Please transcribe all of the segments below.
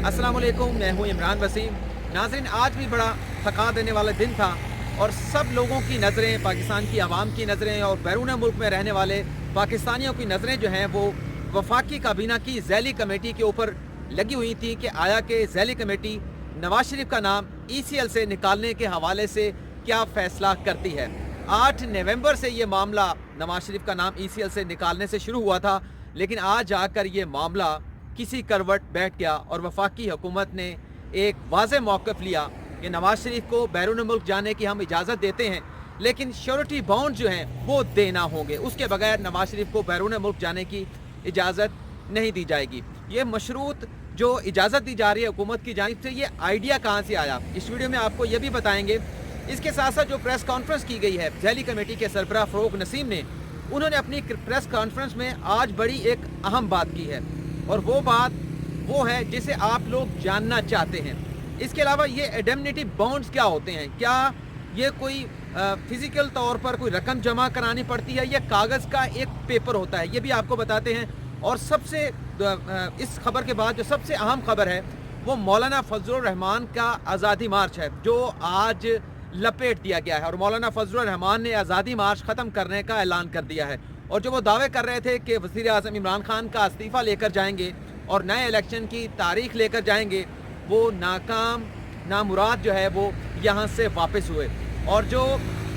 अस्सलाम वालेकुम, मैं हूँ इमरान वसीम। नाज़रीन, आज भी बड़ा थका देने वाला दिन था और सब लोगों की नज़रें, पाकिस्तान की आवाम की नज़रें और बैरून मुल्क में रहने वाले पाकिस्तानियों की नज़रें जो हैं वो वफाकी काबीना की ज़ैली कमेटी के ऊपर लगी हुई थी कि आया कि ज़ैली कमेटी नवाज शरीफ का नाम ECL से निकालने के हवाले से क्या फ़ैसला करती है। 8 नवंबर से ये मामला नवाज शरीफ का नाम ECL से निकालने से शुरू हुआ था, लेकिन आज आकर ये मामला किसी करवट बैठ गया और वफाकी हुकूमत ने एक वाज़ेह मौक़िफ़ लिया कि नवाज शरीफ को बैरून मुल्क जाने की हम इजाज़त देते हैं, लेकिन श्योरिटी बॉन्ड जो हैं वो देना होंगे, उसके बगैर नवाज शरीफ को बैरून मुल्क जाने की इजाज़त नहीं दी जाएगी। ये मशरूत जो इजाज़त दी जा रही है हुकूमत की जानिब से, ये आइडिया कहाँ से आया, इस वीडियो में आपको ये भी बताएंगे। इसके साथ साथ जो प्रेस कॉन्फ्रेंस की गई है ज़ैली कमेटी के सरबराह फ़ारूक नसीम ने, उन्होंने अपनी प्रेस कॉन्फ्रेंस में आज बड़ी एक अहम बात की है और वो बात वो है जिसे आप लोग जानना चाहते हैं। इसके अलावा ये इंडेमनिटी बॉन्ड्स क्या होते हैं, क्या ये कोई फिज़िकल तौर पर कोई रकम जमा करानी पड़ती है या कागज़ का एक पेपर होता है, ये भी आपको बताते हैं। और सबसे इस खबर के बाद जो सबसे अहम खबर है वो मौलाना फजलुर रहमान का आज़ादी मार्च है जो आज लपेट दिया गया है और मौलाना फजलुर रहमान ने आज़ादी मार्च ख़त्म करने का ऐलान कर दिया है। और जो वो दावे कर रहे थे कि वज़ीर आज़म इमरान खान का इस्तीफ़ा लेकर जाएंगे और नए इलेक्शन की तारीख लेकर जाएंगे, वो नाकाम नामुराद जो है वो यहाँ से वापस हुए। और जो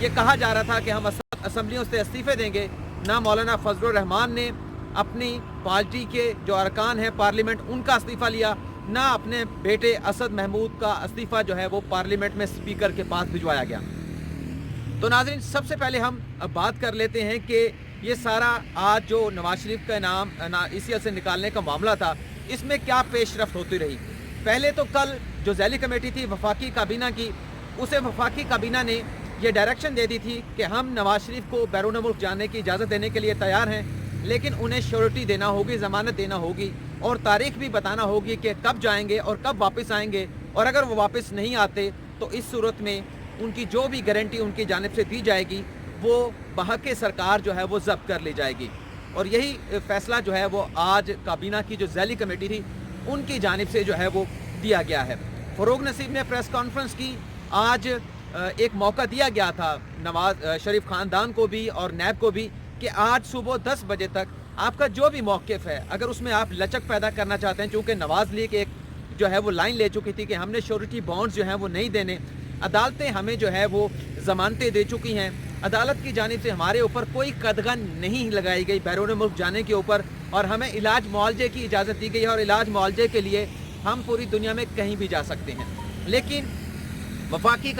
ये कहा जा रहा था कि हम असम्बलियों से इस्तीफ़े देंगे, ना मौलाना फजलुर रहमान ने अपनी पार्टी के जो अरकान हैं पार्लियामेंट उनका इस्तीफ़ा लिया, ना अपने बेटे असद महमूद का इस्तीफ़ा जो है वो पार्लियामेंट में स्पीकर के पास भिजवाया गया। तो नाज़रीन, सबसे पहले हम अब बात कर लेते हैं कि ये सारा आज जो नवाज शरीफ का नाम ECL से निकालने का मामला था, इसमें क्या पेशरफ्त होती रही। पहले तो कल जो ज़ैली कमेटी थी वफाकी काबीना की, उसे वफाकी काबीना ने ये डायरेक्शन दे दी थी कि हम नवाज शरीफ को बैरून मुल्क जाने की इजाज़त देने के लिए तैयार हैं, लेकिन उन्हें श्योरिटी देना होगी, ज़मानत देना होगी और तारीख भी बताना होगी कि कब जाएंगे और कब वापस आएंगे। और अगर वो वापस नहीं आते तो इस सूरत में उनकी जो भी गारंटी उनकी जानिब से दी जाएगी वो बहक़ सरकार जो है वो ज़ब्त कर ली जाएगी। और यही फ़ैसला जो है वो आज काबीना की जो ज़ैली कमेटी थी उनकी जानिब से जो है वो दिया गया है। फ़ारूक नसीम ने प्रेस कॉन्फ्रेंस की, आज एक मौका दिया गया था नवाज शरीफ ख़ानदान को भी और नैब को भी कि आज सुबह 10 बजे तक आपका जो भी मौक़िफ़ है, अगर उसमें आप लचक पैदा करना चाहते हैं, चूँकि नवाज़ लीग एक जो है वो लाइन ले चुकी थी कि हमने श्योरिटी बॉन्ड्स जो हैं वो नहीं देने, अदालतें हमें जो है वो ज़मानतें दे चुकी हैं, अदालत की जानिब से हमारे ऊपर कोई कदगन नहीं लगाई गई बैरून मुल्क जाने के ऊपर और हमें इलाज मुआवजे की इजाज़त दी गई है और इलाज मुआवजे के लिए हम पूरी दुनिया में कहीं भी जा सकते हैं। लेकिन वफाकी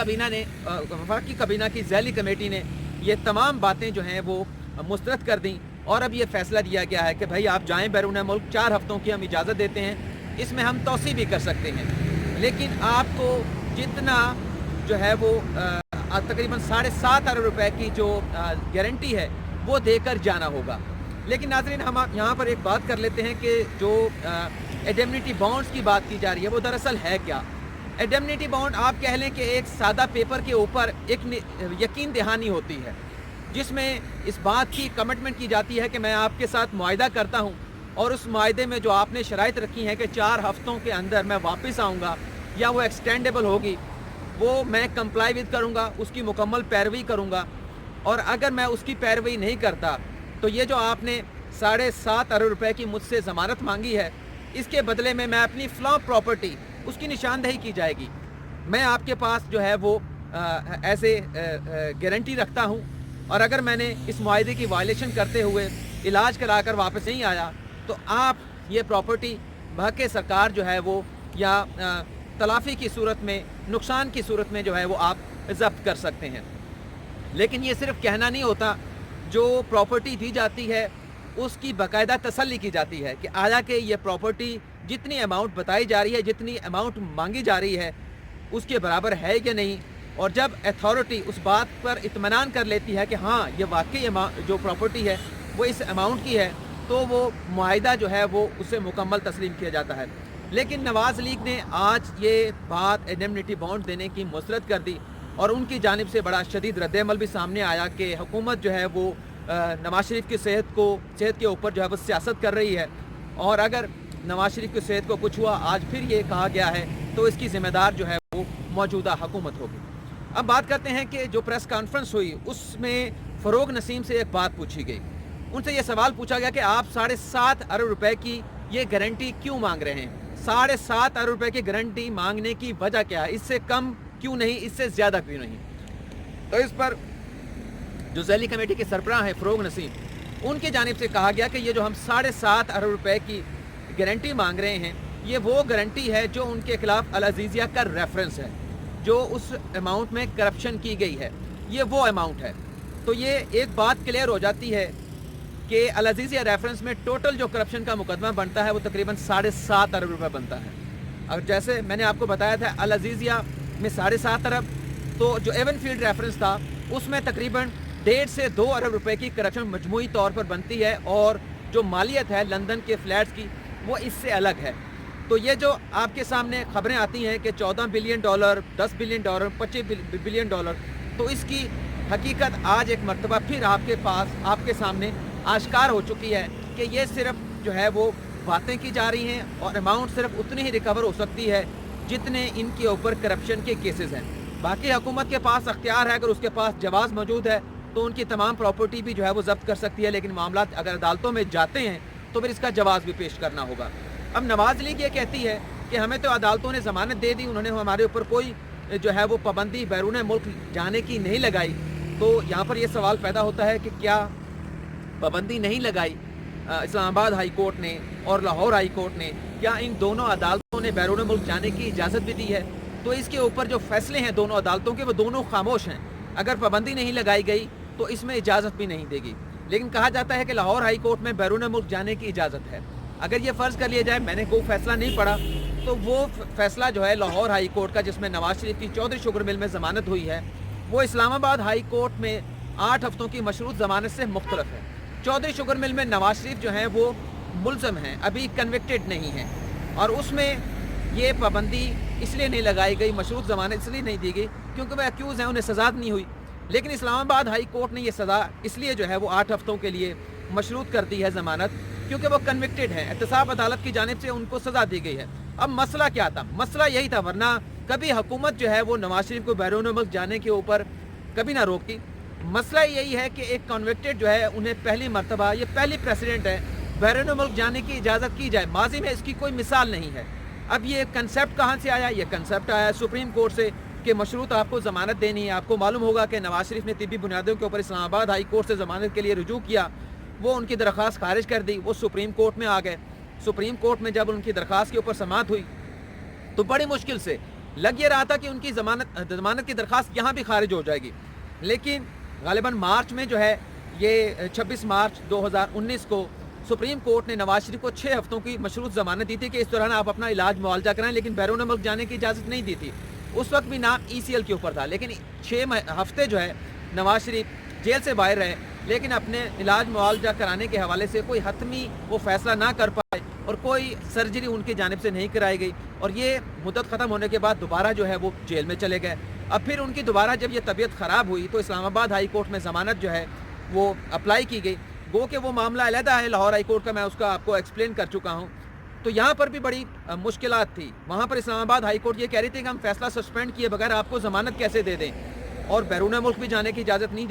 काबीना की ज़ैली कमेटी ने ये तमाम बातें जो हैं वो मुस्तरद कर दी और अब ये फ़ैसला दिया गया है कि भाई आप जाएं बैरून मुल्क, 4 हफ़्तों की हम इजाज़त देते हैं, इसमें हम तौसी भी कर सकते हैं, लेकिन आपको जितना जो है वो तकरीबन 7.5 अरब रुपए की जो गारंटी है वो देकर जाना होगा। लेकिन नाज़रीन, हम यहाँ पर एक बात कर लेते हैं कि जो इंडेमनिटी बॉन्ड्स की बात की जा रही है वो दरअसल है क्या। इंडेमनिटी बॉन्ड आप कह लें कि एक सादा पेपर के ऊपर एक यकीन दहानी होती है जिसमें इस बात की कमिटमेंट की जाती है कि मैं आपके साथ मुआहिदा करता हूं और उस मुआहिदे में जो आपने शराइत रखी हैं कि 4 हफ़्तों के अंदर मैं वापस आऊँगा या वो एक्सटेंडेबल होगी, वो मैं कंप्लाई विद करूँगा, उसकी मुकम्मल पैरवी करूँगा। और अगर मैं उसकी पैरवी नहीं करता तो ये जो आपने 7.5 अरब रुपए की मुझसे ज़मानत मांगी है, इसके बदले में मैं अपनी फ़लाँ प्रॉपर्टी उसकी निशानदही की जाएगी। मैं आपके पास जो है वो ऐसे गारंटी रखता हूँ और अगर मैंने इस मुआहिदे की वायलेशन करते हुए इलाज कराकर वापस नहीं आया तो आप ये प्रॉपर्टी बहक़ सरकार जो है वो या तलाफ़ी की सूरत में, नुकसान की सूरत में जो है वो आप ज़ब्त कर सकते हैं। लेकिन ये सिर्फ कहना नहीं होता, जो प्रॉपर्टी दी जाती है उसकी बाकायदा तसल्ली की जाती है कि आया कि ये प्रॉपर्टी जितनी अमाउंट बताई जा रही है, जितनी अमाउंट मांगी जा रही है, उसके बराबर है या नहीं। और जब अथॉरिटी उस बात पर इत्मीनान कर लेती है कि हाँ ये वाकई जो प्रॉपर्टी है वो इस अमाउंट की है, तो वो मुआहिदा जो है वो उसे मुकम्मल तस्लीम किया जाता है। लेकिन नवाज लीग ने आज ये बात इंडेमनिटी बॉन्ड देने की मुस्तरद कर दी और उनकी जानिब से बड़ा शदीद रद्द-ए-अमल भी सामने आया कि हुकूमत जो है वो नवाज शरीफ की सेहत के ऊपर जो है वो सियासत कर रही है। और अगर नवाज शरीफ की सेहत को कुछ हुआ, आज फिर ये कहा गया है, तो इसकी जिम्मेदार जो है वो मौजूदा हुकूमत होगी। अब बात करते हैं कि जो प्रेस कॉन्फ्रेंस हुई उसमें फ़रोग नसीम से एक बात पूछी गई। उनसे ये सवाल पूछा गया कि आप 7.5 अरब रुपए की ये गारंटी क्यों मांग रहे हैं? 7.5 अरब रुपए की गारंटी मांगने की वजह क्या है? इससे कम क्यों नहीं, इससे ज़्यादा क्यों नहीं? तो इस पर जो ज़ैली कमेटी के सरबराह हैं फ़रोग नसीम, उनकी जानिब से कहा गया कि ये जो हम 7.5 अरब रुपए की गारंटी मांग रहे हैं, ये वो गारंटी है जो उनके खिलाफ अल अज़ीज़िया का रेफरेंस है, जो उस अमाउंट में करप्शन की गई है, ये वो अमाउंट है। तो ये एक बात क्लियर हो जाती है कि अल अज़ीज़िया रेफरेंस में टोटल जो करप्शन का मुकदमा बनता है वो तकरीबन 7.5 अरब रुपए बनता है। और जैसे मैंने आपको बताया था अल अज़ीज़िया में 7.5 अरब, तो जो एवन फील्ड रेफरेंस था उसमें तकरीबन 1.5 से 2 अरब रुपए की करप्शन मजमूई तौर पर बनती है, और जो मालियत है लंदन के फ्लैट्स की वो इससे अलग है। तो ये जो आपके सामने खबरें आती हैं कि 14 billion dollar, 10 billion dollar, 25 billion dollar, तो इसकी हकीकत आज एक मरतबा फिर आपके सामने आश्कार हो चुकी है कि ये सिर्फ जो है वो बातें की जा रही हैं, और अमाउंट सिर्फ उतनी ही रिकवर हो सकती है जितने इनके ऊपर करप्शन के केसेस हैं। बाकी हुकूमत के पास अख्तियार है, अगर उसके पास जवाज़ मौजूद है तो उनकी तमाम प्रॉपर्टी भी जो है वो जब्त कर सकती है, लेकिन मामला अगर अदालतों में जाते हैं तो फिर इसका जवाज़ भी पेश करना होगा। अब नवाज लीग ये कहती है कि हमें तो अदालतों ने ज़मानत दे दी, उन्होंने हमारे ऊपर कोई जो है वो पाबंदी बैरून मुल्क जाने की नहीं लगाई। तो यहाँ पर यह सवाल पैदा होता है कि क्या पाबंदी नहीं लगाई इस्लामाबाद हाई कोर्ट ने और लाहौर हाई कोर्ट ने, क्या इन दोनों अदालतों ने बैरून मुल्क जाने की इजाज़त भी दी है? तो इसके ऊपर जो फैसले हैं दोनों अदालतों के वो दोनों खामोश हैं। अगर पाबंदी नहीं लगाई गई तो इसमें इजाज़त भी नहीं देगी। लेकिन कहा जाता है कि लाहौर हाई कोर्ट में बैरून मुल्क जाने की इजाज़त है। अगर ये फ़र्ज़ कर लिया जाए, मैंने कोई फ़ैसला नहीं पढ़ा, तो वो फ़ैसला जो है लाहौर हाई कोर्ट का, जिसमें नवाज शरीफ की चौधरी शुगर मिल में ज़मानत हुई है, वो इस्लामाबाद हाई कोर्ट में 8 हफ्तों की मशरूत ज़मानत से मुख्तलिफ है। चौधरी शुगर मिल में नवाज शरीफ जो हैं वो मुल्ज़म हैं, अभी कन्विक्टेड नहीं हैं, और उसमें ये पाबंदी इसलिए नहीं लगाई गई, मशरूत ज़मानत इसलिए नहीं दी गई क्योंकि वह एक्यूज़ हैं, उन्हें सज़ा नहीं हुई। लेकिन इस्लामाबाद हाई कोर्ट ने यह सज़ा इसलिए जो है वो 8 हफ्तों के लिए मशरूत कर दी है ज़मानत, क्योंकि वो कन्विक्टेड हैं, एहतसाब अदालत की जानिब से उनको सज़ा दी गई है। अब मसला क्या था? मसला यही था, वरना कभी हुकूमत जो है वो नवाज शरीफ को बैरून मुल्क जाने के ऊपर कभी ना रोकती। मसला यही है कि एक कन्विक्टेड जो है उन्हें पहली मरतबा, ये पहली प्रेसिडेंट है, बैरून मुल्क जाने की इजाज़त की जाए। माजी में इसकी कोई मिसाल नहीं है। अब ये कंसेप्ट कहाँ से आया? ये कंसेप्ट आया सुप्रीम कोर्ट से कि मशरूत आपको ज़मानत देनी है। आपको मालूम होगा कि नवाज शरीफ ने तिब्बी बुनियादों के ऊपर इस्लामाबाद हाई कोर्ट से ज़मानत के लिए रुजू किया, वो उनकी दरख्वास्त खारिज कर दी, वो सुप्रीम कोर्ट में आ गए। सुप्रीम कोर्ट में जब उनकी दरख्वास्त के ऊपर समाअत हुई तो बड़ी मुश्किल से लग ये रहा था कि उनकी ज़मानत की दरख्वास्त यहाँ भी खारिज हो जाएगी, लेकिन गालिबन मार्च में जो है ये 26 मार्च 2019 को सुप्रीम कोर्ट ने नवाज शरीफ को 6 हफ्तों की मशरूत ज़मानत दी थी कि इस दौरान आप अपना इलाज मुआवजा कराएं, लेकिन बैरून मुल्क जाने की इजाज़त नहीं दी थी। उस वक्त भी नाम ECL के ऊपर था, लेकिन 6 हफ्ते जो है नवाज शरीफ जेल से बाहर रहे, लेकिन अपने इलाज मुआवजा कराने के हवाले से कोई हतमी वो फैसला ना कर पाए और कोई सर्जरी उनकी जानिब से नहीं कराई गई, और ये मुद्दत ख़त्म होने के बाद दोबारा जो है वो जेल में चले गए। अब फिर उनकी दोबारा जब ये तबीयत ख़राब हुई तो इस्लामाबाद हाई कोर्ट में ज़मानत जो है वो अप्लाई की गई। गो कि वो मामला अलहदा है लाहौर हाई कोर्ट का, मैं उसका आपको एक्सप्लेन कर चुका हूँ। तो यहाँ पर भी बड़ी मुश्किलात थी। वहाँ पर इस्लामाबाद हाई कोर्ट ये कह रही थी कि हम फैसला सस्पेंड किए बगैर आपको ज़मानत कैसे दे दें, और बैरून मुल्क भी जाने की इजाज़त नहीं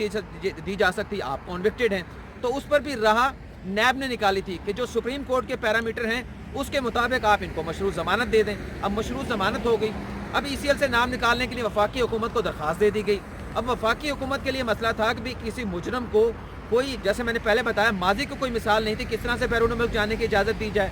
दी जा सकती, आप कॉन्विक्टेड हैं। तो उस पर भी राह नैब ने निकाली थी कि जो सुप्रीम कोर्ट के पैरामीटर हैं उसके मुताबिक आप इनको मशरूत ज़मानत दे दें। अब मशरूत ज़मानत हो गई। अब ECL से नाम निकालने के लिए वफाकी हुकूमत को दरख्वास्त दे दी गई। अब वफाकी हुकूमत के लिए मसला था कि भी किसी मुजरम को कोई, जैसे मैंने पहले बताया, माजी को कोई मिसाल नहीं थी किस तरह से बैरून मुल्क जाने की इजाज़त दी जाए,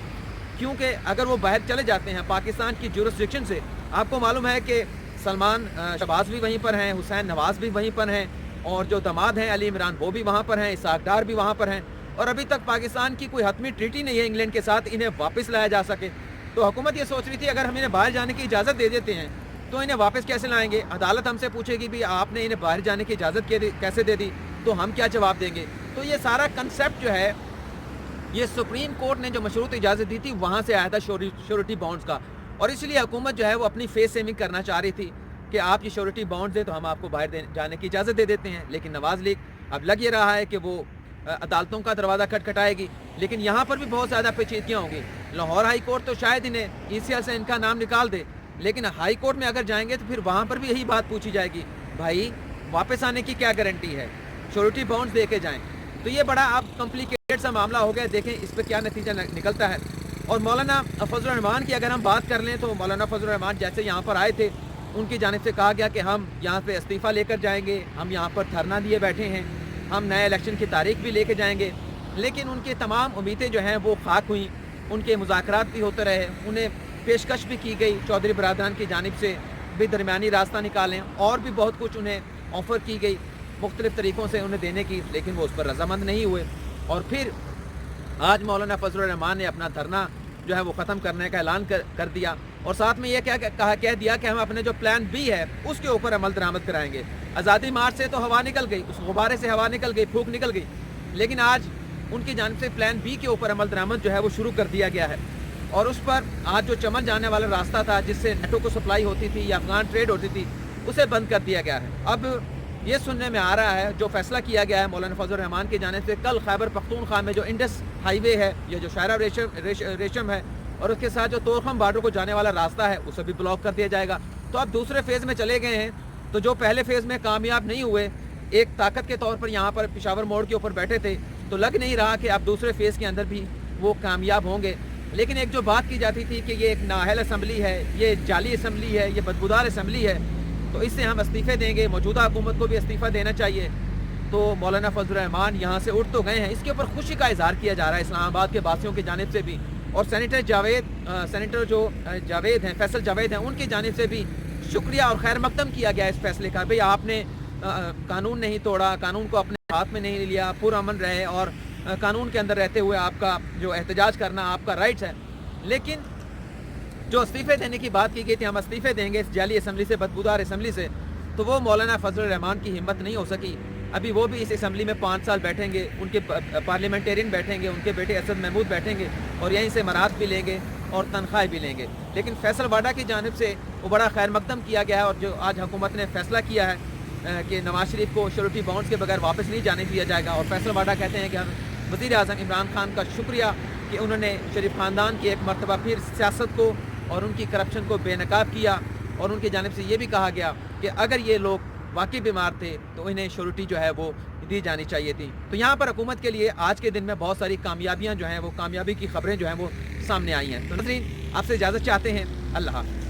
क्योंकि अगर वो बाहर चले जाते हैं पाकिस्तान की जुरिस्डिक्शन से, आपको मालूम है कि सलमान शहबाज भी वहीं पर हैं, हुसैन नवाज भी वहीं पर हैं, और जो दामाद हैं अली इमरान वो भी वहाँ पर हैं, इसाक डार भी वहाँ पर हैं, और अभी तक पाकिस्तान की कोई हतमी ट्रीटी नहीं है इंग्लैंड के साथ इन्हें वापस लाया जा सके। तो हुकूमत ये सोच रही थी अगर हम इन्हें बाहर जाने की इजाज़त दे देते हैं तो इन्हें वापस कैसे लाएंगे। अदालत हमसे पूछेगी भी आपने इन्हें बाहर जाने की इजाज़त कैसे दे दी, तो हम क्या जवाब देंगे। तो ये सारा कंसेप्ट जो है ये सुप्रीम कोर्ट ने जो मशरूत इजाज़त दी थी वहाँ से आया था, श्योरिटी बॉन्ड्स का, और इसलिए हुकूमत जो है वो अपनी फेस सेविंग करना चाह रही थी कि आप ये श्योरिटी बॉन्ड दें तो हम आपको बाहर जाने की इजाज़त दे देते हैं। लेकिन नवाज लीग अब लग ये रहा है कि वो अदालतों का दरवाज़ा खटखटाएगी, लेकिन यहाँ पर भी बहुत ज़्यादा पेचीदगियाँ होंगी। लाहौर हाई कोर्ट तो शायद इन्हें ECL से इनका नाम निकाल दे, लेकिन हाई कोर्ट में अगर जाएंगे तो फिर वहाँ पर भी यही बात पूछी जाएगी, भाई वापस आने की क्या गारंटी है, श्योरिटी बॉन्ड्स दे के जाएँ। तो ये बड़ा अब कॉम्प्लिकेटेड सा मामला हो गया, देखें इस पर क्या नतीजा निकलता है। और मौलाना फजल रहमान की अगर हम बात कर लें तो मौलाना फजल रहमान जैसे यहाँ पर आए थे, उनकी जानिब से कहा गया कि हम यहाँ पे इस्तीफ़ा लेकर जाएंगे, हम यहाँ पर धरना दिए बैठे हैं, हम नए इलेक्शन की तारीख भी लेके जाएंगे। लेकिन उनकी तमाम उम्मीदें जो हैं वो खाक हुई, उनके मुज़ाकरात भी होते रहे, उन्हें पेशकश भी की गई चौधरी बरादरान की जानिब से भी दरमियानी रास्ता निकालें, और भी बहुत कुछ उन्हें ऑफ़र की गई मुख्तलिफ़ तरीक़ों से उन्हें देने की, लेकिन वो उस पर रज़ामंद नहीं हुए। और फिर आज मौलाना फजल रहमान ने अपना धरना जो है वो ख़त्म करने का ऐलान कर दिया, और साथ में ये कह दिया कि हम अपने जो प्लान बी है उसके ऊपर अमल दरामद कराएंगे। आज़ादी मार्च से तो हवा निकल गई, उस गुब्बारे से हवा निकल गई, फूंक निकल गई, लेकिन आज उनकी जानिब से प्लान बी के ऊपर अमल दरामद जो है वो शुरू कर दिया गया है। और उस पर आज जो चमन जाने वाला रास्ता था जिससे नेटो को सप्लाई होती थी या अफगान ट्रेड होती थी, उसे बंद कर दिया गया है। अब ये सुनने में आ रहा है जो फैसला किया गया है मौलाना फजल रहमान की जानिब से, कल खैबर पख्तूनख्वा में जो इंडस हाईवे है, ये जो शायरा रेशम है, और उसके साथ जो तोरखम बॉर्डर को जाने वाला रास्ता है उसे भी ब्लॉक कर दिया जाएगा। तो अब दूसरे फेज़ में चले गए हैं, तो जो पहले फेज़ में कामयाब नहीं हुए, एक ताकत के तौर पर यहाँ पर पेशावर मोड़ के ऊपर बैठे थे, तो लग नहीं रहा कि अब दूसरे फेज़ के अंदर भी वो कामयाब होंगे। लेकिन एक जो बात की जाती थी कि ये एक नाअहल असम्बली है, ये जाली असम्बली है, ये बदबूदार असम्बली है, तो इससे हम इस्तीफ़े देंगे, मौजूदा हुकूमत को भी इस्तीफ़ा देना चाहिए। तो मौलाना फजल रहमान यहाँ से उठ तो गए हैं, इसके ऊपर खुशी का इजहार किया जा रहा है इस्लामाबाद के वासियों की जानिब से भी, और सेनेटर जावेद हैं, फैसल जावेद हैं, उनकी जानिब से भी शुक्रिया और खैर मकदम किया गया इस फैसले का। भाई आपने कानून नहीं तोड़ा, कानून को अपने हाथ में नहीं लिया, पुरअमन रहे, और कानून के अंदर रहते हुए आपका जो एहतजाज करना आपका राइट्स है। लेकिन जो इस्तीफ़े देने की बात की गई थी, हम इस्तीफ़े देंगे इस जाली असम्बली से, बदबूदार असम्बली से, तो वो मौलाना फजल रहमान की हिम्मत नहीं हो सकी। अभी वो भी इस असम्बली में 5 साल बैठेंगे, उनके पार्लियामेंटेरियन बैठेंगे, उनके बेटे असद महमूद बैठेंगे, और यहीं से मराद भी लेंगे और तनख्वाह भी लेंगे। लेकिन फैसल वाडा की जानिब से वो बड़ा खैर मकदम किया गया है, और जो आज हुकूमत ने फैसला किया है कि नवाज शरीफ को श्योरिटी बॉन्ड्स के बगैर वापस नहीं जाने दिया जाएगा। और फैसल वाडा कहते हैं कि हम वज़ीर आज़म इमरान खान का शुक्रिया कि उन्होंने शरीफ ख़ानदान की एक मरतबा फिर सियासत को और उनकी करप्शन को बेनकाब किया, और उनकी जानिब से ये भी कहा गया कि अगर ये लोग वाकई बीमार थे तो इन्हें श्योरिटी जो है वो दी जानी चाहिए थी। तो यहाँ पर हुकूमत के लिए आज के दिन में बहुत सारी कामयाबियाँ जो हैं वो कामयाबी की खबरें जो हैं वो सामने आई हैं। तो नाज़रीन आपसे इजाज़त चाहते हैं, अल्लाह हाफ़िज़।